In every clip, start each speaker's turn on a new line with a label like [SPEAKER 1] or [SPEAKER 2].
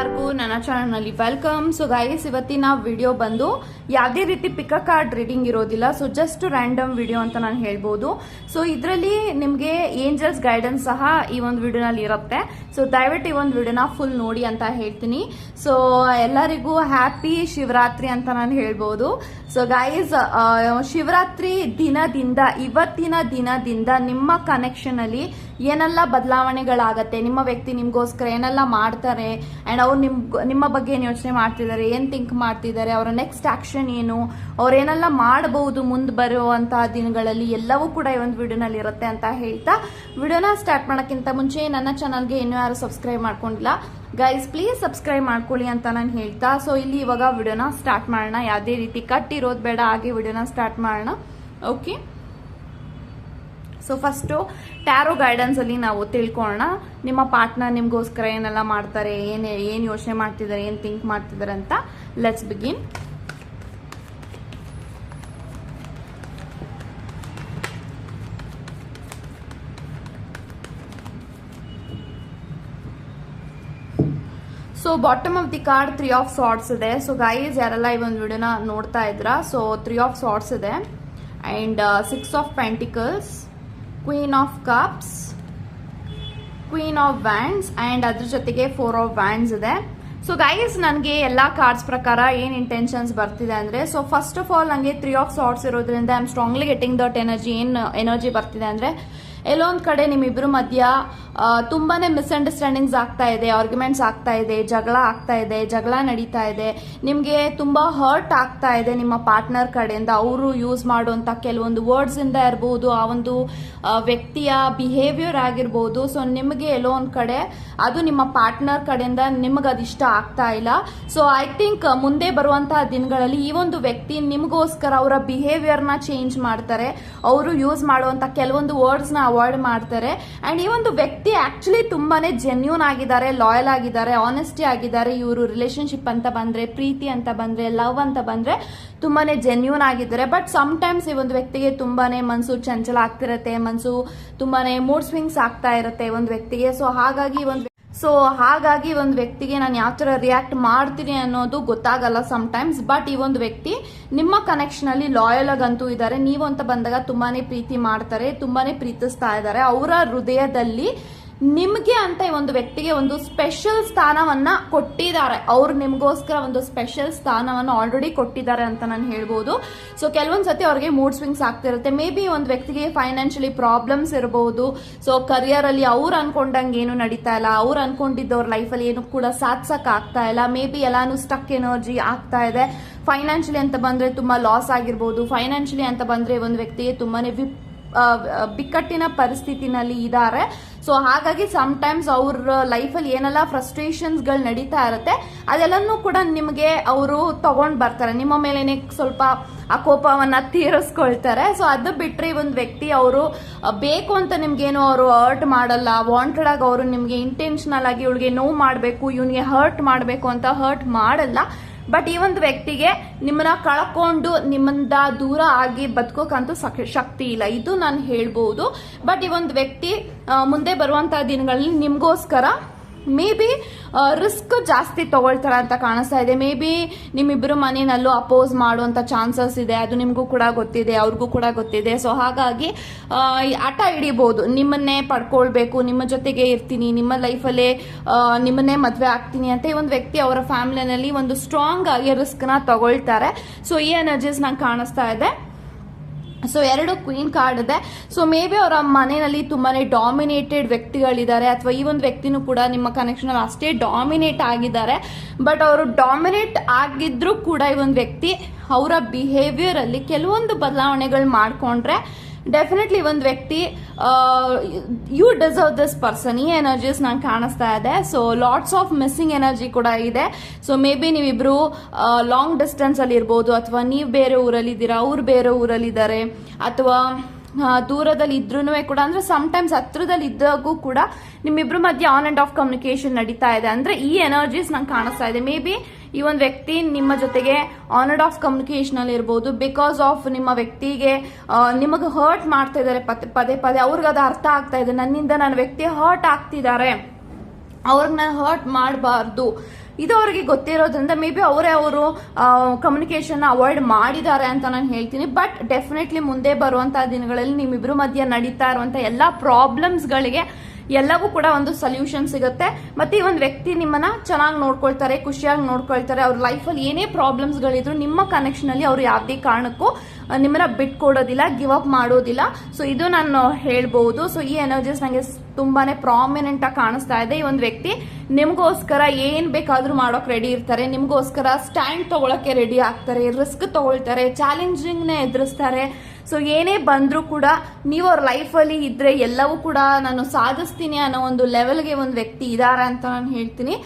[SPEAKER 1] ಎಲ್ಲರಿಗೂ ನನ್ನ ಚಾನಲ್ನಲ್ಲಿ ವೆಲ್ಕಮ್. ಸೊ ಗೈಸ್, ಇವತ್ತಿನ ವಿಡಿಯೋ ಬಂದು ಯಾವುದೇ ರೀತಿ ಪಿಕ್ ಅ ಕಾರ್ಡ್ ರೀಡಿಂಗ್ ಇರೋದಿಲ್ಲ. ಸೊ ಜಸ್ಟ್ ರ್ಯಾಂಡಮ್ ವಿಡಿಯೋ ಅಂತ ನಾನು ಹೇಳ್ಬೋದು. ಸೊ ಇದರಲ್ಲಿ ನಿಮಗೆ ಏಂಜಲ್ಸ್ ಗೈಡೆನ್ಸ್ ಸಹ ಈ ಒಂದು ವಿಡಿಯೋನಲ್ಲಿ ಇರುತ್ತೆ. ಸೊ ದಯವಿಟ್ಟು ಈ ಒಂದು ವಿಡಿಯೋನ ಫುಲ್ ನೋಡಿ ಅಂತ ಹೇಳ್ತೀನಿ. ಸೊ ಎಲ್ಲರಿಗೂ ಹ್ಯಾಪಿ ಶಿವರಾತ್ರಿ ಅಂತ ನಾನು ಹೇಳ್ಬೋದು. ಸೊ ಗೈಸ್, ಶಿವರಾತ್ರಿ ದಿನದಿಂದ ಇವತ್ತಿನ ದಿನದಿಂದ ನಿಮ್ಮ ಕನೆಕ್ಷನ್ ಅಲ್ಲಿ ಏನೆಲ್ಲ ಬದಲಾವಣೆಗಳಾಗತ್ತೆ, ನಿಮ್ಮ ವ್ಯಕ್ತಿ ನಿಮ್ಗೋಸ್ಕರ ಏನೆಲ್ಲ ಮಾಡ್ತಾರೆ ಅಂಡ್ ಅವ್ರು ನಿಮ್ಮ ಬಗ್ಗೆ ಏನು ಯೋಚನೆ ಮಾಡ್ತಿದ್ದಾರೆ, ಏನ್ ಥಿಂಕ್ ಮಾಡ್ತಿದ್ದಾರೆ, ಅವರ ನೆಕ್ಸ್ಟ್ ಆಕ್ಷನ್ ಏನು, ಅವ್ರೇನೆಲ್ಲ ಮಾಡಬಹುದು ಮುಂದೆ ಬರುವಂತಹ ದಿನಗಳಲ್ಲಿ, ಎಲ್ಲವೂ ಕೂಡ ಈ ಒಂದು ವಿಡಿಯೋನಲ್ಲಿ ಇರುತ್ತೆ ಅಂತ ಹೇಳ್ತಾ ವಿಡಿಯೋನ ಸ್ಟಾರ್ಟ್ ಮಾಡೋಕ್ಕಿಂತ ಮುಂಚೆ ನನ್ನ ಚಾನಲ್ಗೆ ಇನ್ನೂ ಯಾರು ಸಬ್ಸ್ಕ್ರೈಬ್ ಮಾಡ್ಕೊಂಡಿಲ್ಲ ಗೈಸ್, ಪ್ಲೀಸ್ ಸಬ್ಸ್ಕ್ರೈಬ್ ಮಾಡ್ಕೊಳ್ಳಿ ಅಂತ ನಾನು ಹೇಳ್ತಾ ಸೊ ಇಲ್ಲಿ ಇವಾಗ ವಿಡಿಯೋನ ಸ್ಟಾರ್ಟ್ ಮಾಡೋಣ. ಯಾವುದೇ ರೀತಿ ಕಟ್ ಇರೋದು ಬೇಡ, ಹಾಗೆ ವಿಡಿಯೋನ ಸ್ಟಾರ್ಟ್ ಮಾಡೋಣ. Okay, so first tarot guidance ಅಲ್ಲಿ ನಾವು ತಿಳ್ಕೊಳ್ಳೋಣ. ನಿಮ್ಮ ಪಾರ್ಟ್ನರ್ ನಿಮ್ಗೋಸ್ಕರ ಏನೆಲ್ಲ ಮಾಡ್ತಾರೆ, ಏನ್ ಯೋಚನೆ ಮಾಡ್ತಿದ್ದಾರೆ, ಏನ್ ಥಿಂಕ್ ಮಾಡ್ತಿದ್ದಾರೆ ಅಂತ. Let's begin. So bottom of the card 3 of swords ಇದೆ. ಸೊ ಗೈಸ್, ಯಾರೆಲ್ಲ ಈ ಒಂದು ವಿಡಿಯೋನ ನೋಡ್ತಾ ಇದ್ರ, ಸೊ 3 ಆಫ್ ಸಾರ್ಟ್ಸ್ ಇದೆ and 6 of pentacles, queen of cups, queen of wands and ಅದ್ರ ಜೊತೆಗೆ 4 ಆಫ್ ವ್ಯಾಂಡ್ಸ್ ಇದೆ. ಸೊ ಗೈಸ್, ನನಗೆ ಎಲ್ಲಾ ಕಾರ್ಡ್ಸ್ ಪ್ರಕಾರ ಏನ್ ಇಂಟೆನ್ಷನ್ಸ್ ಬರ್ತಿದೆ ಅಂದ್ರೆ, ಸೊ ಫಸ್ಟ್ ಆಫ್ ಆಲ್ ನನಗೆ 3 ಆಫ್ ಸಾರ್ಟ್ಸ್ ಇರೋದ್ರಿಂದ I am strongly getting that energy. ಏನ್ ಎನರ್ಜಿ ಬರ್ತಿದೆ ಅಂದ್ರೆ, ಎಲ್ಲೋ ಒಂದ್ ಕಡೆ ನಿಮ್ಮಿಬ್ರು ಮಧ್ಯ ತುಂಬಾನೇ ಮಿಸ್ಅಂಡರ್ಸ್ಟ್ಯಾಂಡಿಂಗ್ಸ್ ಆಗ್ತಾ ಇದೆ, ಆರ್ಗ್ಯುಮೆಂಟ್ಸ್ ಆಗ್ತಾ ಇದೆ, ಜಗಳ ನಡೀತಾ ಇದೆ, ನಿಮ್ಗೆ ತುಂಬಾ ಹರ್ಟ್ ಆಗ್ತಾ ಇದೆ ನಿಮ್ಮ ಪಾರ್ಟ್ನರ್ ಕಡೆಯಿಂದ. ಅವರು ಯೂಸ್ ಮಾಡುವಂತ ಕೆಲವೊಂದು ವರ್ಡ್ಸ್ ಇಂದ ಇರಬಹುದು, ಆ ಒಂದು ವ್ಯಕ್ತಿಯ ಬಿಹೇವಿಯರ್ ಆಗಿರ್ಬೋದು. ಸೊ ನಿಮಗೆ ಎಲ್ಲೋ ಒಂದ್ ಕಡೆ ಅದು ನಿಮ್ಮ ಪಾರ್ಟ್ನರ್ ಕಡೆಯಿಂದ ನಿಮ್ಗೆ ಅದು ಇಷ್ಟ ಆಗ್ತಾ ಇಲ್ಲ. ಸೊ ಐ ಥಿಂಕ್ ಮುಂದೆ ಬರುವಂತಹ ದಿನಗಳಲ್ಲಿ ಈ ಒಂದು ವ್ಯಕ್ತಿ ನಿಮಗೋಸ್ಕರ ಅವರ ಬಿಹೇವಿಯರ್ ನ ಚೇಂಜ್ ಮಾಡ್ತಾರೆ, ಅವರು ಯೂಸ್ ಮಾಡುವಂತ ಕೆಲವೊಂದು ವರ್ಡ್ಸ್ ನ ಅವಾಯ್ಡ್ ಮಾಡ್ತಾರೆ. ಅಂಡ್ ಈ ಒಂದು ವ್ಯಕ್ತಿ ಆಕ್ಚುಲಿ ತುಂಬಾನೇ ಜೆನ್ಯೂನ್ ಆಗಿದ್ದಾರೆ, ಲಾಯಲ್ ಆಗಿದ್ದಾರೆ, ಆನೆಸ್ಟಿ ಆಗಿದ್ದಾರೆ. ಇವರು ರಿಲೇಶನ್ಶಿಪ್ ಅಂತ ಬಂದ್ರೆ, ಪ್ರೀತಿ ಅಂತ ಬಂದ್ರೆ, ಲವ್ ಅಂತ ಬಂದ್ರೆ ತುಂಬಾನೇ ಜೆನ್ಯೂನ್ ಆಗಿದ್ದಾರೆ. ಬಟ್ ಸಮ್ ಟೈಮ್ಸ್ ಈ ಒಂದು ವ್ಯಕ್ತಿಗೆ ತುಂಬಾನೇ ಮನಸ್ಸು ಚಂಚಲ ಆಗ್ತಿರತ್ತೆ, ಮನಸ್ಸು ತುಂಬಾನೇ ಮೂಡ್ ಸ್ವಿಂಗ್ಸ್ ಆಗ್ತಾ ಇರುತ್ತೆ ಒಂದು ವ್ಯಕ್ತಿಗೆ. ಸೊ ಹಾಗಾಗಿ ಒಂದು ವ್ಯಕ್ತಿಗೆ ನಾನು ಯಾವ ತರ ರಿಯಾಕ್ಟ್ ಮಾಡ್ತೀನಿ ಅನ್ನೋದು ಗೊತ್ತಾಗಲ್ಲ ಸಮ್ ಟೈಮ್ಸ್. ಬಟ್ ಈ ಒಂದು ವ್ಯಕ್ತಿ ನಿಮ್ಮ ಕನೆಕ್ಷನ್ ಅಲ್ಲಿ ಲಾಯಲ್ ಆಗಂತೂ ಇದ್ದಾರೆ. ನೀವು ಅಂತ ಬಂದಾಗ ತುಂಬಾನೇ ಪ್ರೀತಿ ಮಾಡ್ತಾರೆ, ತುಂಬಾನೇ ಪ್ರೀತಿಸ್ತಾ ಇದ್ದಾರೆ. ಅವರ ಹೃದಯದಲ್ಲಿ ನಿಮ್ಗೆ ಅಂತ ಈ ಒಂದು ವ್ಯಕ್ತಿಗೆ ಒಂದು ಸ್ಪೆಷಲ್ ಸ್ಥಾನವನ್ನ ಕೊಟ್ಟಿದ್ದಾರೆ. ಅವ್ರು ನಿಮ್ಗೋಸ್ಕರ ಒಂದು ಸ್ಪೆಷಲ್ ಸ್ಥಾನವನ್ನ ಆಲ್ರೆಡಿ ಕೊಟ್ಟಿದ್ದಾರೆ ಅಂತ ನಾನು ಹೇಳ್ಬೋದು. ಸೊ ಕೆಲವೊಂದ್ಸತಿ ಅವ್ರಿಗೆ ಮೂಡ್ ಸ್ವಿಂಗ್ಸ್ ಆಗ್ತಿರುತ್ತೆ. ಮೇ ಬಿ ಒಂದು ವ್ಯಕ್ತಿಗೆ ಫೈನಾನ್ಷಿಯಲಿ ಪ್ರಾಬ್ಲಮ್ಸ್ ಇರಬಹುದು. ಸೊ ಕರಿಯರ್ ಅಲ್ಲಿ ಅವ್ರು ಅನ್ಕೊಂಡಂಗೆ ಏನು ನಡೀತಾ ಇಲ್ಲ, ಅವ್ರು ಅನ್ಕೊಂಡಿದ್ದವ್ರ ಲೈಫಲ್ಲಿ ಏನು ಕೂಡ ಸಾಧಿಸಕ್ ಆಗ್ತಾ ಇಲ್ಲ. ಮೇ ಬಿ ಎಲ್ಲಾನು ಸ್ಟಕ್ ಎನರ್ಜಿ ಆಗ್ತಾ ಇದೆ. ಫೈನಾನ್ಷಿಯಲಿ ಅಂತ ಬಂದ್ರೆ ತುಂಬಾ ಲಾಸ್ ಆಗಿರ್ಬೋದು. ಫೈನಾನ್ಷಿಯಲಿ ಅಂತ ಬಂದ್ರೆ ಒಂದು ವ್ಯಕ್ತಿಗೆ ತುಂಬಾನೇ ಬಿಕ್ಕಟ್ಟಿನ ಪರಿಸ್ಥಿತಿನಲ್ಲಿ ಇದ್ದಾರೆ. ಸೊ ಹಾಗಾಗಿ ಸಮ್ ಟೈಮ್ಸ್ ಅವ್ರ ಲೈಫಲ್ಲಿ ಏನೆಲ್ಲ ಫ್ರಸ್ಟ್ರೇಷನ್ಸ್ ಗಳು ನಡೀತಾ ಇರುತ್ತೆ ಅದೆಲ್ಲನೂ ಕೂಡ ನಿಮಗೆ ಅವರು ತಗೊಂಡ್ ಬರ್ತಾರೆ, ನಿಮ್ಮ ಮೇಲೇನೆ ಸ್ವಲ್ಪ ಆ ಕೋಪವನ್ನ ತೀರಿಸ್ಕೊಳ್ತಾರೆ. ಸೊ ಅದು ಬಿಟ್ರೆ ಒಂದು ವ್ಯಕ್ತಿ ಅವರು ಬೇಕು ಅಂತ ನಿಮ್ಗೇನು ಅವರು ಹರ್ಟ್ ಮಾಡಲ್ಲ. ವಾಂಟೆಡ್ ಆಗಿ ಅವರು ನಿಮ್ಗೆ ಇಂಟೆನ್ಷನಲ್ ಆಗಿ ಇವಳಿಗೆ ನೋವು ಮಾಡಬೇಕು, ಇವನಿಗೆ ಹರ್ಟ್ ಮಾಡಬೇಕು ಅಂತ ಹರ್ಟ್ ಮಾಡಲ್ಲ. ಬಟ್ ಈ ಒಂದು ವ್ಯಕ್ತಿಗೆ ನಿಮ್ಮನ್ನ ಕಳ್ಕೊಂಡು ನಿಮ್ಮಿಂದ ದೂರ ಆಗಿ ಬದುಕೋಕಂತೂ ಶಕ್ತಿ ಇಲ್ಲ, ಇದು ನಾನು ಹೇಳ್ಬಹುದು. ಬಟ್ ಈ ಒಂದು ವ್ಯಕ್ತಿ ಮುಂದೆ ಬರುವಂತಹ ದಿನಗಳಲ್ಲಿ ನಿಮ್ಗೋಸ್ಕರ ಮೇ ಬಿ ರಿಸ್ಕ್ ಜಾಸ್ತಿ ತಗೊಳ್ತಾರೆ ಅಂತ ಕಾಣಿಸ್ತಾ ಇದೆ. ಮೇ ಬಿ ನಿಮ್ಮಿಬ್ಬರು ಮನೆಯಲ್ಲೂ ಅಪೋಸ್ ಮಾಡುವಂತ ಚಾನ್ಸಸ್ ಇದೆ, ಅದು ನಿಮ್ಗೂ ಕೂಡ ಗೊತ್ತಿದೆ, ಅವ್ರಿಗೂ ಕೂಡ ಗೊತ್ತಿದೆ. ಸೊ ಹಾಗಾಗಿ ಆಟ ಹಿಡಿಬಹುದು, ನಿಮ್ಮನ್ನೇ ಪಡ್ಕೊಳ್ಬೇಕು, ನಿಮ್ಮ ಜೊತೆಗೆ ಇರ್ತೀನಿ, ನಿಮ್ಮ ಲೈಫಲ್ಲೇ ನಿಮ್ಮನ್ನೇ ಮದ್ವೆ ಆಗ್ತೀನಿ ಅಂತ ಈ ಒಂದು ವ್ಯಕ್ತಿ ಅವರ ಫ್ಯಾಮಿಲಿನಲ್ಲಿ ಒಂದು ಸ್ಟ್ರಾಂಗ್ ಆಗಿ ರಿಸ್ಕ್ ನ ತಗೊಳ್ತಾರೆ. ಸೊ ಈ ಎನರ್ಜೀಸ್ ನಂಗೆ ಕಾಣಿಸ್ತಾ ಇದೆ. ಸೊ 2 ಕ್ವೀನ್ ಕಾರ್ಡ್ ಇದೆ. ಸೊ ಮೇ ಬಿ ಅವರ ಮನೆಯಲ್ಲಿ ತುಂಬಾನೇ ಡಾಮಿನೇಟೆಡ್ ವ್ಯಕ್ತಿಗಳಿದ್ದಾರೆ, ಅಥವಾ ಈ ಒಂದು ವ್ಯಕ್ತಿನೂ ಕೂಡ ನಿಮ್ಮ ಕನೆಕ್ಷನ್ ಅಲ್ಲಿ ಅಷ್ಟೇ ಡಾಮಿನೇಟ್ ಆಗಿದ್ದಾರೆ. ಬಟ್ ಅವರು ಡಾಮಿನೇಟ್ ಆಗಿದ್ರು ಕೂಡ ಈ ಒಂದು ವ್ಯಕ್ತಿ ಅವರ ಬಿಹೇವಿಯರ್ ಅಲ್ಲಿ ಕೆಲವೊಂದು ಬದಲಾವಣೆಗಳು ಮಾಡ್ಕೊಂಡ್ರೆ ಡೆಫಿನೆಟ್ಲಿ ಒಂದು ವ್ಯಕ್ತಿ ಯು ಡಿಸರ್ವ್ ದಿಸ್ ಪರ್ಸನ್, ಈ ಎನರ್ಜೀಸ್ ನಂಗೆ ಕಾಣಿಸ್ತಾ ಇದೆ. So lots of missing energy ಕೂಡ ಇದೆ. ಸೊ ಮೇ ಬಿ ನೀವಿಬ್ರು ಲಾಂಗ್ ಡಿಸ್ಟೆನ್ಸ್ ಅಲ್ಲಿ ಇರ್ಬೋದು, ಅಥವಾ ನೀವು ಬೇರೆ ಊರಲ್ಲಿ ಇದ್ದೀರಾ, ಅವ್ರು ಬೇರೆ ಊರಲ್ಲಿ ಇದ್ದಾರೆ, ಅಥವಾ ದೂರದಲ್ಲಿ ಇದ್ರೂ ಕೂಡ, ಅಂದ್ರೆ ಸಮ್ ಟೈಮ್ಸ್ ಹತ್ರದಲ್ಲಿ ಇದ್ದಾಗೂ ಕೂಡ ನಿಮ್ಮಿಬ್ರು ಮಧ್ಯೆ ಆನ್ ಅಂಡ್ ಆಫ್ ಕಮ್ಯುನಿಕೇಶನ್ ನಡೀತಾ ಇದೆ. ಅಂದ್ರೆ ಈ ಎನರ್ಜೀಸ್ ನಂಗೆ ಕಾಣಿಸ್ತಾ ಇದೆ. ಮೇ ಬಿ ಈ ಒಂದು ವ್ಯಕ್ತಿ ನಿಮ್ಮ ಜೊತೆಗೆ ಆನ್ ಅಂಡ್ ಆಫ್ ಕಮ್ಯುನಿಕೇಶನ್ ಅಲ್ಲಿ ಇರ್ಬೋದು, ಬಿಕಾಸ್ ಆಫ್ ನಿಮ್ಮ ವ್ಯಕ್ತಿಗೆ ನಿಮಗೆ ಹರ್ಟ್ ಮಾಡ್ತಾ ಇದ್ದಾರೆ ಪದೇ ಪದೇ. ಅವ್ರಿಗೆ ಅದು ಅರ್ಥ ಆಗ್ತಾ ಇದೆ, ನನ್ನಿಂದ ನನ್ನ ವ್ಯಕ್ತಿ ಹರ್ಟ್ ಆಗ್ತಿದ್ದಾರೆ, ಅವ್ರಿಗೆ ನಾನು ಹರ್ಟ್ ಮಾಡಬಾರ್ದು, ಇದು ಅವರಿಗೆ ಗೊತ್ತಿರೋದ್ರಿಂದ ಮೇ ಬಿ ಅವರು ಕಮ್ಯುನಿಕೇಶನ್ ಅವಾಯ್ಡ್ ಮಾಡಿದ್ದಾರೆ ಅಂತ ನಾನು ಹೇಳ್ತೀನಿ. ಬಟ್ ಡೆಫಿನೆಟ್ಲಿ ಮುಂದೆ ಬರುವಂತಹ ದಿನಗಳಲ್ಲಿ ನಿಮ್ಮಿಬ್ರು ಮಧ್ಯೆ ನಡೀತಾ ಇರುವಂತಹ ಎಲ್ಲಾ ಪ್ರಾಬ್ಲಮ್ಸ್ಗಳಿಗೆ ಎಲ್ಲವೂ ಕೂಡ ಒಂದು ಸೊಲ್ಯೂಷನ್ ಸಿಗುತ್ತೆ. ಮತ್ತೆ ಈ ಒಂದು ವ್ಯಕ್ತಿ ನಿಮ್ಮನ್ನ ಚೆನ್ನಾಗಿ ನೋಡ್ಕೊಳ್ತಾರೆ, ಖುಷಿಯಾಗಿ ನೋಡ್ಕೊಳ್ತಾರೆ. ಅವ್ರ ಲೈಫಲ್ಲಿ ಏನೇ ಪ್ರಾಬ್ಲಮ್ಸ್ ಗಳಿದ್ರು ನಿಮ್ಮ ಕನೆಕ್ಷನ್ ಅಲ್ಲಿ ಅವ್ರು ಯಾವುದೇ ಕಾರಣಕ್ಕೂ ನಿಮ್ಮನ್ನ ಬಿಟ್ಕೊಡೋದಿಲ್ಲ, ಗಿವ್ ಅಪ್ ಮಾಡೋದಿಲ್ಲ. ಸೊ ಇದು ನಾನು ಹೇಳ್ಬಹುದು. ಸೊ ಈ ಎನರ್ಜೀಸ್ ನಂಗೆ ತುಂಬಾನೇ ಪ್ರಾಮಿನೆಂಟ್ ಆಗಿ ಕಾಣಿಸ್ತಾ ಇದೆ. ಈ ಒಂದು ವ್ಯಕ್ತಿ ನಿಮ್ಗೋಸ್ಕರ ಏನ್ ಬೇಕಾದ್ರೂ ಮಾಡೋಕ್ ರೆಡಿ ಇರ್ತಾರೆ, ನಿಮ್ಗೋಸ್ಕರ ಸ್ಟ್ಯಾಂಡ್ ತಗೊಳಕ್ಕೆ ರೆಡಿ ಆಗ್ತಾರೆ, ರಿಸ್ಕ್ ತಗೊಳ್ತಾರೆ, ಚಾಲೆಂಜಿಂಗ್ ನೇ ಎದುರಿಸ್ತಾರೆ. ಸೊ ಏನೇ ಬಂದ್ರೂ ಕೂಡ ನೀವು ಅವ್ರ ಲೈಫಲ್ಲಿ ಇದ್ರೆ ಎಲ್ಲವೂ ಕೂಡ ನಾನು ಸಾಧಿಸ್ತೀನಿ ಅನ್ನೋ ಒಂದು ಲೆವೆಲ್ಗೆ ಒಂದು ವ್ಯಕ್ತಿ ಇದಾರೆ ಅಂತ ನಾನು ಹೇಳ್ತೀನಿ.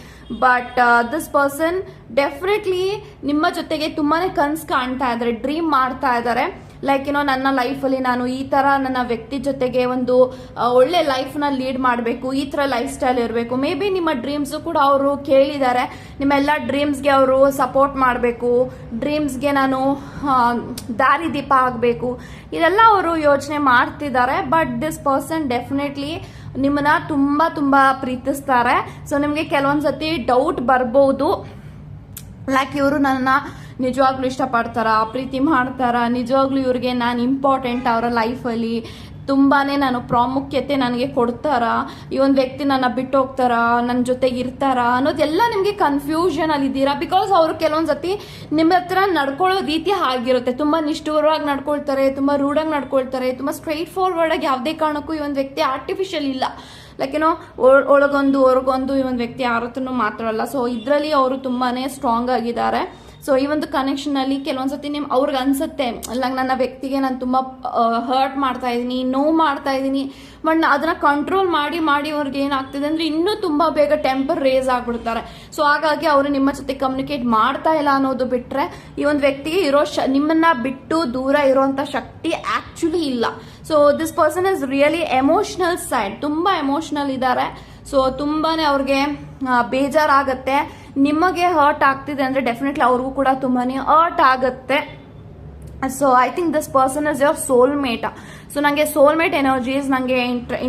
[SPEAKER 1] ಬಟ್ ದಿಸ್ ಪರ್ಸನ್ ಡೆಫಿನೆಟ್ಲಿ ನಿಮ್ಮ ಜೊತೆಗೆ ತುಂಬಾನೇ ಕನ್ಸ್ ಕಾಣ್ತಾ ಇದ್ದಾರೆ, ಡ್ರೀಮ್ ಮಾಡ್ತಾ ಇದ್ದಾರೆ. ಲೈಕ್ ನನ್ನ ಲೈಫಲ್ಲಿ ನಾನು ಈ ತರ ನನ್ನ ವ್ಯಕ್ತಿ ಜೊತೆಗೆ ಒಂದು ಒಳ್ಳೆ ಲೈಫ್ ನ ಲೀಡ್ ಮಾಡಬೇಕು, ಈ ತರ ಲೈಫ್ ಸ್ಟೈಲ್ ಇರಬೇಕು. ಮೇ ಬಿ ನಿಮ್ಮ ಡ್ರೀಮ್ಸ್ ಕೂಡ ಅವರು ಕೇಳಿದ್ದಾರೆ, ನಿಮ್ಮೆಲ್ಲ ಡ್ರೀಮ್ಸ್ಗೆ ಅವರು ಸಪೋರ್ಟ್ ಮಾಡಬೇಕು, ಡ್ರೀಮ್ಸ್ಗೆ ನಾನು ದಾರಿದೀಪ ಆಗಬೇಕು, ಇದೆಲ್ಲ ಅವರು ಯೋಚನೆ ಮಾಡ್ತಿದ್ದಾರೆ. ಬಟ್ ದಿಸ್ ಪರ್ಸನ್ ಡೆಫಿನೆಟ್ಲಿ ನಿಮ್ಮನ್ನ ತುಂಬಾ ತುಂಬಾ ಪ್ರೀತಿಸ್ತಾರೆ. ಸೊ ನಿಮ್ಗೆ ಕೆಲವೊಂದ್ಸತಿ ಡೌಟ್ ಬರ್ಬೋದು, ಲೈಕ್ ಇವರು ನನ್ನ ನಿಜವಾಗ್ಲೂ ಇಷ್ಟಪಡ್ತಾರ, ಪ್ರೀತಿ ಮಾಡ್ತಾರ, ನಿಜವಾಗ್ಲೂ ಇವ್ರಿಗೆ ನಾನು ಇಂಪಾರ್ಟೆಂಟ್ ಅವರ ಲೈಫಲ್ಲಿ, ತುಂಬಾನೇ ನಾನು ಪ್ರಾಮುಖ್ಯತೆ ನನಗೆ ಕೊಡ್ತಾರ, ಈ ಒಂದು ವ್ಯಕ್ತಿ ನನ್ನ ಬಿಟ್ಟು ಹೋಗ್ತಾರ, ನನ್ನ ಜೊತೆಗೆ ಇರ್ತಾರ ಅನ್ನೋದೆಲ್ಲ ನಿಮಗೆ ಕನ್ಫ್ಯೂಷನ್ ಅಲ್ಲಿ ಇದ್ದೀರಾ. ಬಿಕಾಸ್ ಅವರು ಕೆಲವೊಂದ್ಸತಿ ನಿಮ್ಮ ಹತ್ರ ನಡ್ಕೊಳ್ಳೋ ರೀತಿ ಆಗಿರುತ್ತೆ, ತುಂಬಾ ನಿಷ್ಠುರವಾಗಿ ನಡ್ಕೊಳ್ತಾರೆ, ತುಂಬಾ ರೂಢಾಗಿ ನಡ್ಕೊಳ್ತಾರೆ, ತುಂಬಾ ಸ್ಟ್ರೈಟ್ ಫಾರ್ವರ್ಡ್ ಆಗಿ ಯಾವುದೇ ಕಾರಣಕ್ಕೂ ಈ ಒಂದು ವ್ಯಕ್ತಿ ಆರ್ಟಿಫಿಷಿಯಲ್ ಇಲ್ಲ. ಲೈಕ್ ಒಳಗೊಂದು ಹೊರಗೊಂದು ಈ ಒಂದು ವ್ಯಕ್ತಿ ಯಾರ ಹತ್ರನೂ ಮಾತಾಡಲ್ಲ. ಸೊ ಇದರಲ್ಲಿ ಅವರು ತುಂಬಾನೇ ಸ್ಟ್ರಾಂಗ್ ಆಗಿದ್ದಾರೆ. ಸೊ ಈ ಒಂದು ಕನೆಕ್ಷನ್ ಅಲ್ಲಿ ಕೆಲವೊಂದ್ಸತಿ ಅವ್ರಿಗೆ ಅನ್ಸುತ್ತೆ, ಅಲ್ಲ ನನ್ನ ವ್ಯಕ್ತಿಗೆ ನಾನು ತುಂಬಾ ಹರ್ಟ್ ಮಾಡ್ತಾ ಇದ್ದೀನಿ, ನೋವು ಮಾಡ್ತಾ ಇದ್ದೀನಿ, ಬಟ್ ಅದನ್ನ ಕಂಟ್ರೋಲ್ ಮಾಡಿ ಮಾಡಿ ಅವ್ರಿಗೆ ಏನಾಗ್ತಿದೆ ಅಂದ್ರೆ ಇನ್ನೂ ತುಂಬಾ ಬೇಗ ಟೆಂಪರ್ ರೇಸ್ ಆಗ್ಬಿಡ್ತಾರೆ. ಸೊ ಹಾಗಾಗಿ ಅವರು ನಿಮ್ಮ ಜೊತೆ ಕಮ್ಯುನಿಕೇಟ್ ಮಾಡ್ತಾ ಇಲ್ಲ ಅನ್ನೋದು ಬಿಟ್ರೆ ಈ ಒಂದು ವ್ಯಕ್ತಿಗೆ ಇರೋ ನಿಮ್ಮನ್ನ ಬಿಟ್ಟು ದೂರ ಇರುವಂತ ಶಕ್ತಿ ಆಕ್ಚುಲಿ ಇಲ್ಲ. So this person is really emotional side, ತುಂಬಾ ಎಮೋಷನಲ್ ಇದ್ದಾರೆ. ಸೊ ತುಂಬಾನೇ ಅವ್ರಿಗೆ ಬೇಜಾರಾಗತ್ತೆ, ನಿಮಗೆ ಹರ್ಟ್ ಆಗ್ತಿದೆ ಅಂದ್ರೆ ಡೆಫಿನೆಟ್ಲಿ ಅವ್ರಿಗೂ ಕೂಡ ತುಂಬಾನೇ ಹರ್ಟ್ ಆಗತ್ತೆ. So I think this person is your soulmate. So ನನಗೆ ಸೋಲ್ಮೇಟ್ ಎನರ್ಜೀಸ್ ನನಗೆ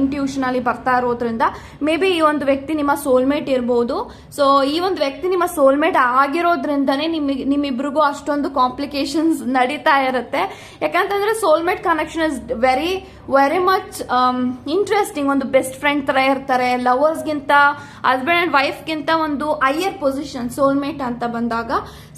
[SPEAKER 1] ಇಂಟ್ಯೂಷನ್ ಅಲ್ಲಿ ಬರ್ತಾ ಇರೋದ್ರಿಂದ ಮೇ ಬಿ ಈ ಒಂದು ವ್ಯಕ್ತಿ ನಿಮ್ಮ ಸೋಲ್ಮೇಟ್ ಇರಬಹುದು. ಸೊ ಈ ಒಂದು ವ್ಯಕ್ತಿ ನಿಮ್ಮ ಸೋಲ್ಮೇಟ್ ಆಗಿರೋದ್ರಿಂದನೇ ನಿಮ್ಮಿಬ್ರಿಗೂ ಅಷ್ಟೊಂದು ಕಾಂಪ್ಲಿಕೇಶನ್ಸ್ ನಡೀತಾ ಇರುತ್ತೆ. ಯಾಕಂತಂದ್ರೆ soulmate connection is very very much interesting. ಒಂದು ಬೆಸ್ಟ್ ಫ್ರೆಂಡ್ ತರ ಇರ್ತಾರೆ, ಲವರ್ಸ್ಗಿಂತ ಹಸ್ಬೆಂಡ್ ಅಂಡ್ ವೈಫ್ಗಿಂತ ಒಂದು ಹೈಯರ್ ಪೊಸಿಷನ್ ಸೋಲ್ಮೇಟ್ ಅಂತ ಬಂದಾಗ.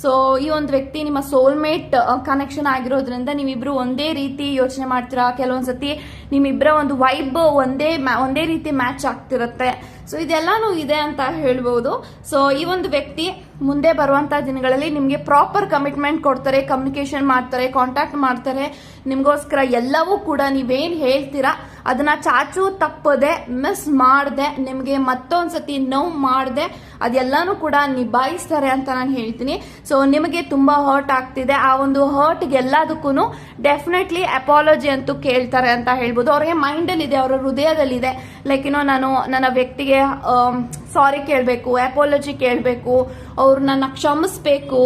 [SPEAKER 1] ಸೊ ಈ ಒಂದು ವ್ಯಕ್ತಿ ನಿಮ್ಮ ಸೋಲ್ಮೇಟ್ ಕನೆಕ್ಷನ್ ಆಗಿರೋದ್ರಿಂದ ನೀವಿಬ್ರು ಒಂದೇ ರೀತಿ ಯೋಚನೆ ಮಾಡ್ತೀರಾ, ಕೆಲವೊಂದ್ಸತಿ ನಿಮ್ಮಿಬ್ಬರ ಒಂದು ವೈಬ್ ಒಂದೇ ರೀತಿ ಮ್ಯಾಚ್ ಆಗ್ತಿರುತ್ತೆ. ಸೊ ಇದೆಲ್ಲಾನು ಇದೆ ಅಂತ ಹೇಳ್ಬೋದು. ಸೊ ಈ ಒಂದು ವ್ಯಕ್ತಿ ಮುಂದೆ ಬರುವಂತಹ ದಿನಗಳಲ್ಲಿ ನಿಮ್ಗೆ ಪ್ರಾಪರ್ ಕಮಿಟ್ಮೆಂಟ್ ಕೊಡ್ತಾರೆ, ಕಮ್ಯುನಿಕೇಶನ್ ಮಾಡ್ತಾರೆ, ಕಾಂಟ್ಯಾಕ್ಟ್ ಮಾಡ್ತಾರೆ. ನಿಮ್ಗೋಸ್ಕರ ಎಲ್ಲವೂ ಕೂಡ ನೀವೇನ್ ಹೇಳ್ತೀರಾ ಅದನ್ನ ಚಾಚು ತಪ್ಪದೆ, ಮಿಸ್ ಮಾಡದೆ, ನಿಮ್ಗೆ ಮತ್ತೊಂದ್ಸತಿ ನೋವು ಮಾಡದೆ ಅದೆಲ್ಲಾನು ಕೂಡ ನಿಭಾಯಿಸ್ತಾರೆ ಅಂತ ನಾನು ಹೇಳ್ತೀನಿ. ಸೊ ನಿಮಗೆ ತುಂಬಾ ಹರ್ಟ್ ಆಗ್ತಿದೆ, ಆ ಒಂದು ಹರ್ಟ್ ಎಲ್ಲದಕ್ಕೂ ಡೆಫಿನೆಟ್ಲಿ ಅಪಾಲಜಿ ಅಂತೂ ಕೇಳ್ತಾರೆ ಅಂತ ಹೇಳ್ಬೋದು. ಅವ್ರಿಗೆ ಮೈಂಡ್ ಅಲ್ಲಿ ಇದೆ, ಅವರ ಹೃದಯದಲ್ಲಿ ಇದೆ, ಲೈಕ್ ನಾನು ನನ್ನ ವ್ಯಕ್ತಿಗೆ ಸಾರಿ ಕೇಳಬೇಕು, ಅಪಾಲಜಿ ಕೇಳಬೇಕು, ಅವ್ರು ನನ್ನ ಕ್ಷಮಿಸ್ಬೇಕು,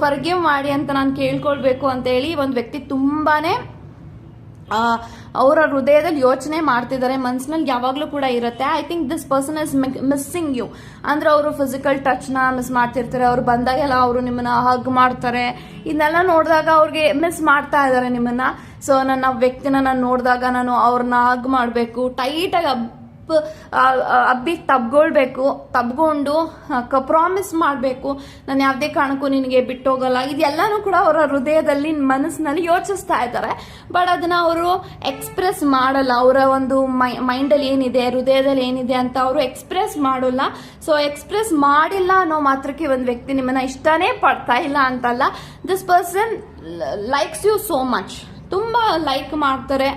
[SPEAKER 1] ಫರ್ಗಿವ್ ಮಾಡಿ ಅಂತ ನಾನು ಕೇಳ್ಕೊಳ್ಬೇಕು ಅಂತ ಹೇಳಿ ಒಂದು ವ್ಯಕ್ತಿ ತುಂಬಾನೇ ಅವರ ಹೃದಯದಲ್ಲಿ ಯೋಚನೆ ಮಾಡ್ತಿದ್ದಾರೆ, ಮನ್ಸಿನಲ್ಲಿ ಯಾವಾಗ್ಲೂ ಕೂಡ ಇರುತ್ತೆ. I think this person is missing you. ಅಂದ್ರೆ ಅವರು ಫಿಸಿಕಲ್ ಟಚ್ ನ ಮಿಸ್ ಮಾಡ್ತಿರ್ತಾರೆ, ಅವ್ರು ಬಂದಾಗೆಲ್ಲ ಅವರು ನಿಮ್ಮನ್ನ ಹಗ್ ಮಾಡ್ತಾರೆ, ಇದನ್ನೆಲ್ಲ ನೋಡಿದಾಗ ಅವ್ರಿಗೆ ಮಿಸ್ ಮಾಡ್ತಾ ಇದ್ದಾರೆ ನಿಮ್ಮನ್ನ. ಸೊ ನನ್ನ ವ್ಯಕ್ತಿನ ನಾನು ನೋಡಿದಾಗ ನಾನು ಅವ್ರನ್ನ ಹಗ್ ಮಾಡಬೇಕು, ಟೈಟ್ ಆಗಿ ಅಬ್ಬಿಗೆ ತಬ್ಕೊಂಡು ಪ್ರಾಮಿಸ್ ಮಾಡಬೇಕು, ನಾನು ಯಾವುದೇ ಕಾರಣಕ್ಕೂ ನಿನಗೆ ಬಿಟ್ಟೋಗಲ್ಲ, ಇದೆಲ್ಲಾನು ಕೂಡ ಅವರ ಹೃದಯದಲ್ಲಿ ಮನಸ್ಸಿನಲ್ಲಿ ಯೋಚಿಸ್ತಾ ಇದ್ದಾರೆ. ಬಟ್ ಅದನ್ನ ಅವರು ಎಕ್ಸ್ಪ್ರೆಸ್ ಮಾಡಲ್ಲ, ಅವರ ಒಂದು ಮೈಂಡಲ್ಲಿ ಏನಿದೆ, ಹೃದಯದಲ್ಲಿ ಏನಿದೆ ಅಂತ ಅವರು ಎಕ್ಸ್ಪ್ರೆಸ್ ಮಾಡಲ್ಲ. ಸೊ ಎಕ್ಸ್ಪ್ರೆಸ್ ಮಾಡಿಲ್ಲ ಅನ್ನೋ ಮಾತ್ರಕ್ಕೆ ಒಂದು ವ್ಯಕ್ತಿ ನಿಮ್ಮನ್ನ ಇಷ್ಟನೇ ಪಡ್ತಾ ಇಲ್ಲ ಅಂತಲ್ಲ. This person likes you so much, ತುಂಬಾ ಲೈಕ್ ಮಾಡ್ತಾರೆ,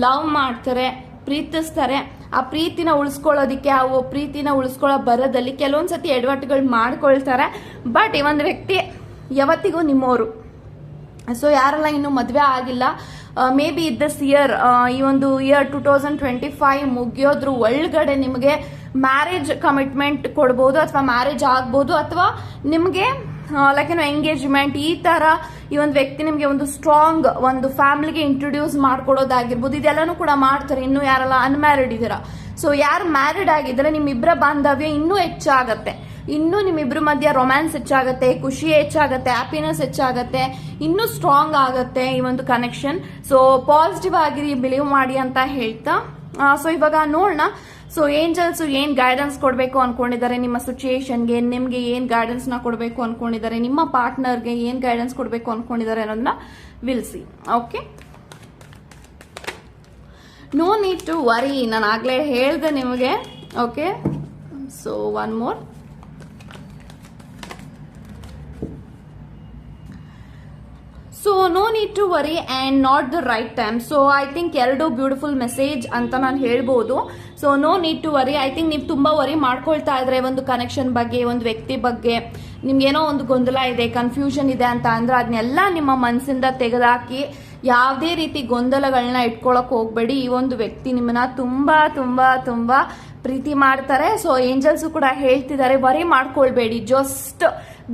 [SPEAKER 1] ಲವ್ ಮಾಡ್ತಾರೆ, ಪ್ರೀತಿಸ್ತಾರೆ. ಆ ಪ್ರೀತಿನ ಉಳಿಸ್ಕೊಳ್ಳೋದಿಕ್ಕೆ, ಆ ಪ್ರೀತಿನ ಉಳಿಸ್ಕೊಳ್ಳೋ ಬರೋದಲ್ಲಿ ಕೆಲವೊಂದ್ಸತಿ ಎಡವಟ್ಟುಗಳು ಮಾಡ್ಕೊಳ್ತಾರೆ. ಬಟ್ ಈ ಒಂದು ವ್ಯಕ್ತಿ ಯಾವತ್ತಿಗೂ ನಿಮ್ಮವರು. ಸೊ ಯಾರೆಲ್ಲ ಇನ್ನು ಮದುವೆ ಆಗಿಲ್ಲ, ಮೇ ಬಿ ದಿಸ್ ಇಯರ್, ಈ ಒಂದು ಇಯರ್ 2025 ಮುಗಿಯೋದ್ರ ಒಳಗಡೆ ನಿಮಗೆ ಮ್ಯಾರೇಜ್ ಕಮಿಟ್ಮೆಂಟ್ ಕೊಡ್ಬೋದು, ಅಥವಾ ಮ್ಯಾರೇಜ್ ಆಗ್ಬೋದು, ಅಥವಾ ನಿಮಗೆ ಲೈಕ್ ಎಂಗೇಜ್ಮೆಂಟ್ ಈ ತರ ಈ ಒಂದು ವ್ಯಕ್ತಿ ನಿಮಗೆ ಒಂದು ಸ್ಟ್ರಾಂಗ್ ಒಂದು ಫ್ಯಾಮಿಲಿಗೆ ಇಂಟ್ರೊಡ್ಯೂಸ್ ಮಾಡ್ಕೊಡೋದಾಗಿರ್ಬೋದು. ಇದೆಲ್ಲಾನು ಕೂಡ ಮಾಡ್ತಾರೆ. ಇನ್ನು ಯಾರೆಲ್ಲ ಅನ್ಮ್ಯಾರಿಡ್ ಇದ್ದೀರಾ, ಸೊ ಯಾರು ಮ್ಯಾರಿಡ್ ಆಗಿದ್ರೆ ನಿಮ್ಮಿಬ್ಬರ ಬಾಂಧವ್ಯ ಇನ್ನೂ ಹೆಚ್ಚಾಗತ್ತೆ. ಇನ್ನೂ ನಿಮ್ಮಿಬ್ರ ಮಧ್ಯ ರೊಮ್ಯಾನ್ಸ್ ಹೆಚ್ಚಾಗತ್ತೆ, ಖುಷಿ ಹೆಚ್ಚಾಗತ್ತೆ, ಹ್ಯಾಪಿನೆಸ್ ಹೆಚ್ಚಾಗತ್ತೆ, ಇನ್ನೂ ಸ್ಟ್ರಾಂಗ್ ಆಗತ್ತೆ ಈ ಒಂದು ಕನೆಕ್ಷನ್. ಸೊ ಪಾಸಿಟಿವ್ ಆಗಿರಿ, ಬಿಲೀವ್ ಮಾಡಿ ಅಂತ ಹೇಳ್ತಾ ಸೊ ಇವಾಗ ನೋಡೋಣ. ಸೊ ಏಂಜಲ್ಸ್ ಏನ್ ಗೈಡೆನ್ಸ್ ಕೊಡಬೇಕು ಅನ್ಕೊಂಡಿದ್ದಾರೆ ನಿಮ್ಮ ಸಿಚುಯೇಷನ್ಗೆ, ನಿಮ್ಗೆ ಏನ್ ಗೈಡೆನ್ಸ್ ನ ಕೊಡಬೇಕು ಅನ್ಕೊಂಡಿದ್ದಾರೆ, ನಿಮ್ಮ ಪಾರ್ಟ್ನರ್ಗೆ ಏನ್ ಗೈಡೆನ್ಸ್ ಕೊಡಬೇಕು ಅನ್ಕೊಂಡಿದ್ದಾರೆ ಅನ್ನೋದನ್ನ will see. Okay, no need to worry, ನಾನು ಆಗ್ಲೇ ಹೇಳ್ದೆ ನಿಮಗೆ. Okay, so one more. So no need to worry and not the right time. So I think ಎರಡು ಬ್ಯೂಟಿಫುಲ್ ಮೆಸೇಜ್ ಅಂತ ನಾನು ಹೇಳ್ಬೋದು. So no need to worry, I think ನೀವು ತುಂಬಾ ವರಿ ಮಾಡ್ಕೊಳ್ತಾ ಇದ್ರೆ ಒಂದು ಕನೆಕ್ಷನ್ ಬಗ್ಗೆ, ಒಂದು ವ್ಯಕ್ತಿ ಬಗ್ಗೆ ನಿಮ್ಗೇನೋ ಒಂದು ಗೊಂದಲ ಇದೆ, ಕನ್ಫ್ಯೂಷನ್ ಇದೆ ಅಂತ ಅಂದ್ರೆ ಅದನ್ನೆಲ್ಲ ನಿಮ್ಮ ಮನಸ್ಸಿಂದ ತೆಗೆದಾಕಿ ಯಾವುದೇ ರೀತಿ ಗೊಂದಲಗಳನ್ನ ಇಟ್ಕೊಳಕ್ ಹೋಗ್ಬೇಡಿ. ಈ ಒಂದು ವ್ಯಕ್ತಿ ನಿಮ್ಮನ್ನ ತುಂಬಾ ತುಂಬಾ ತುಂಬಾ ಪ್ರೀತಿ ಮಾಡ್ತಾರೆ. ಸೊ ಏಂಜಲ್ಸ್ ಕೂಡ ಹೇಳ್ತಿದ್ದಾರೆ ವರಿ ಮಾಡ್ಕೊಳ್ಬೇಡಿ, just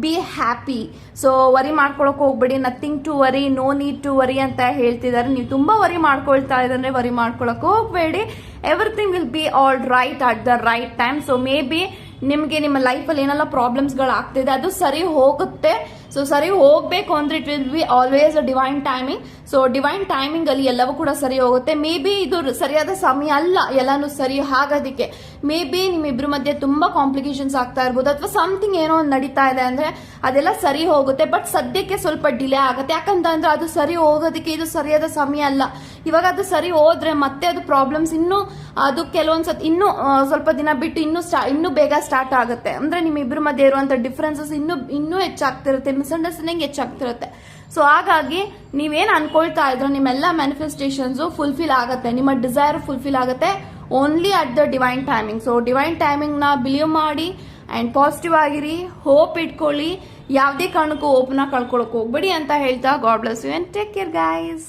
[SPEAKER 1] be happy. So worry ಮಾಡ್ಕೊಳಕ್ ಹೋಗ್ಬೇಡಿ, nothing to worry, no need to worry ಅಂತ ಹೇಳ್ತಿದ್ದಾರೆ. ನೀವು ತುಂಬಾ ವರಿ ಮಾಡ್ಕೊಳ್ತಾ ಇದ್ರೆ ವರಿ ಮಾಡ್ಕೊಳಕ್ ಹೋಗ್ಬೇಡಿ. Everything will be all right at the right time. So may be ನಿಮ್ಗೆ ನಿಮ್ಮ ಲೈಫಲ್ಲಿ ಏನೆಲ್ಲ ಪ್ರಾಬ್ಲಮ್ಸ್ಗಳು ಆಗ್ತಿದೆ ಅದು ಸರಿ ಹೋಗುತ್ತೆ. ಸೊ ಸರಿ ಹೋಗ್ಬೇಕು ಅಂದ್ರೆ it will be always a divine timing. So divine timing ಅಲ್ಲಿ ಎಲ್ಲವೂ ಕೂಡ ಸರಿ ಹೋಗುತ್ತೆ. ಮೇ ಬಿ ಇದು ಸರಿಯಾದ ಸಮಯ ಅಲ್ಲ ಎಲ್ಲಾನು ಸರಿ ಆಗೋದಕ್ಕೆ. ಮೇ ಬಿ ನಿಮ್ಮಿಬ್ರ ಮಧ್ಯೆ ತುಂಬಾ ಕಾಂಪ್ಲಿಕೇಶನ್ಸ್ ಆಗ್ತಾ ಇರ್ಬೋದು, ಅಥವಾ ಸಮಥಿಂಗ್ ಏನೋ ಒಂದು ನಡೀತಾ ಇದೆ ಅಂದ್ರೆ ಅದೆಲ್ಲ ಸರಿ ಹೋಗುತ್ತೆ. ಬಟ್ ಸದ್ಯಕ್ಕೆ ಸ್ವಲ್ಪ ಡಿಲೇ ಆಗುತ್ತೆ, ಯಾಕಂತಂದ್ರೆ ಅದು ಸರಿ ಹೋಗೋದಕ್ಕೆ ಇದು ಸರಿಯಾದ ಸಮಯ ಅಲ್ಲ. ಇವಾಗ ಅದು ಸರಿ ಹೋದ್ರೆ ಮತ್ತೆ ಅದು ಪ್ರಾಬ್ಲಮ್ಸ್ ಇನ್ನೂ ಅದು ಕೆಲವೊಂದ್ಸತಿ ಇನ್ನೂ ಸ್ವಲ್ಪ ದಿನ ಬಿಟ್ಟು ಇನ್ನೂ ಬೇಗ ಸ್ಟಾರ್ಟ್ ಆಗುತ್ತೆ. ಅಂದ್ರೆ ನಿಮ್ಮಿಬ್ರ ಮಧ್ಯೆ ಇರುವಂತ ಡಿಫ್ರೆನ್ಸಸ್ ಇನ್ನೂ ಹೆಚ್ಚಾಗ್ತಿರುತ್ತೆ, ಮಿಸ್ಅಂಡರ್ಸ್ಟ್ಯಾಂಡಿಂಗ್ ಹೆಚ್ಚಾಗ್ತಿರುತ್ತೆ. ಸೊ ಹಾಗಾಗಿ ನೀವೇನ್ ಅನ್ಕೊಳ್ತಾ ಇದ್ರು ನಿಮ್ಮೆಲ್ಲ ಮ್ಯಾನಿಫೆಸ್ಟೇಷನ್ಸ್ ಫುಲ್ಫಿಲ್ ಆಗುತ್ತೆ, ನಿಮ್ಮ ಡಿಸೈರ್ ಫುಲ್ಫಿಲ್ ಆಗುತ್ತೆ only at the divine timing. So divine timing ನ ಬಿಲೀವ್ ಮಾಡಿ ಅಂಡ್ ಪಾಸಿಟಿವ್ ಆಗಿರಿ, ಹೋಪ್ ಇಟ್ಕೊಳ್ಳಿ, ಯಾವುದೇ ಕಾರಣಕ್ಕೂ ಹೋಪ್ ನ ಕಳ್ಕೊಳಕ್ ಹೋಗ್ಬೇಡಿ ಅಂತ ಹೇಳ್ತಾ God bless you and take care guys.